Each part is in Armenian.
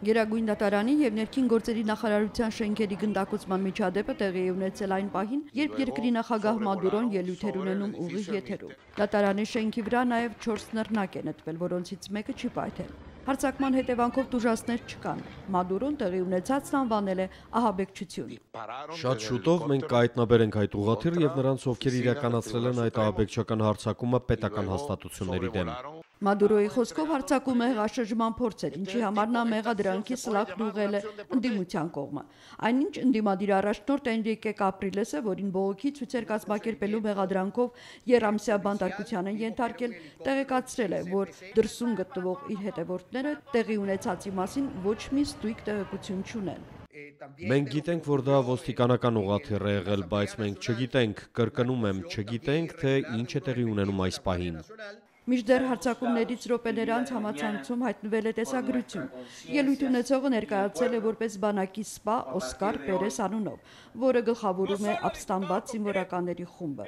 Գերագույն դատարանի եւ ներքին գործերի նախարարության շենքերի գնդակոծման միջադեպը տեղի է ունեցել այն պահին, երբ երկրի նախագահ Մադուրոն ելույթ էր ունենում ուղիղ եթերում։ Դատարանի շենքի վրա նաեւ 4 նռնակ է նետվել, որոնցից մեկը չի պայթել։ Հարձակման հետևանքով տուժածներ չկան։ Մադուրոն տեղի ունեցածն անվանել է ահաբեկչություն։ Շատ շուտով մենք կհայտնաբերենք այդ ուղղաթիռը եւ նրանց, ովքեր իրականացրել են այդ ահաբեկչական հարձակումը պետական հաստատությունների դեմ։ Մադուրոյի խոսքով հարձակումը հեղաշրջման փորձ էր, ինչի համար նա մեղադրանքի սլաքն ուղղել է ընդդիմության կողմը։ Այնինչ ընդդիմադիր առաջնորդ Էնրիկե Կապրիլեսը, որին բողոքի ցույցեր կազմակերպելու մեղադրանքով երամսյա բանտարկության են ենթարկել, տեղեկացրել է, որ դրսում գտնվող իր հետևորդները տեղի ունեցածի մասին ոչ մի ստույգ տեղեկություն չունեն։ Մենք գիտենք, որ դա ոստիկանական ուղղաթիռ է եղել, բայց մենք չգիտենք, կրկնում եմ, չգիտենք, թե ինչ է տեղի ունենում այս պահին։ Մինչդեռ հարձակումներից րոպեներ անց համացանցում հայտնվել է տեսագրություն։ Ելույթ ունեցողը ներկայացել է որպես բանակի սպա Օսկար Պերես անունով, որը գլխավորում է ապստամբված զինվորականների խումբը։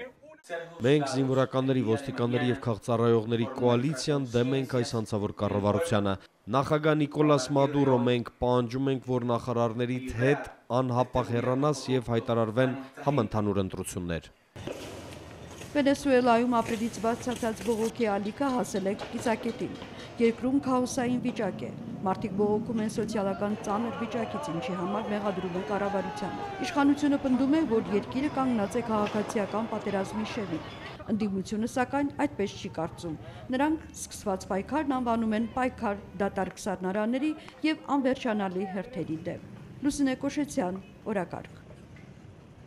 Մենք զինվորականների, ոստիկանների եւ քաղծառայողների կոալիցիան դեմ ենք այս հանցավոր կառավարությանը։ Նախագահ Նիկոլաս Մադուրո, մենք պահանջում ենք, որ նախարարներիդ հետ անհապաղ հեռանաս եւ հայտարարվեն համընդհանուր ընտրություններ։ Վենեսուելայում ապրիլից բացացած բողոքի ալիքը հասել է կիսակետին։ Երկրում քաոսային վիճակ է։ Մարդիկ բողոքում են սոցիալական ծանր վիճակից, ինչի համար մեղադրում են կառավարությանը։ Իշխանությունը պնդում է, որ երկիրը կանգնած է քաղաքացիական պատերազմի շեմին։ Ընդդիմությունը սակայն այդպես չի կարծում։ Նրանք սկսված պայքարն անվանում են պայքար դատարկ սառնարանների եւ անվերջանալի հերթերի դեմ։ Լուսինե Կոշեցյան, օրակարգ։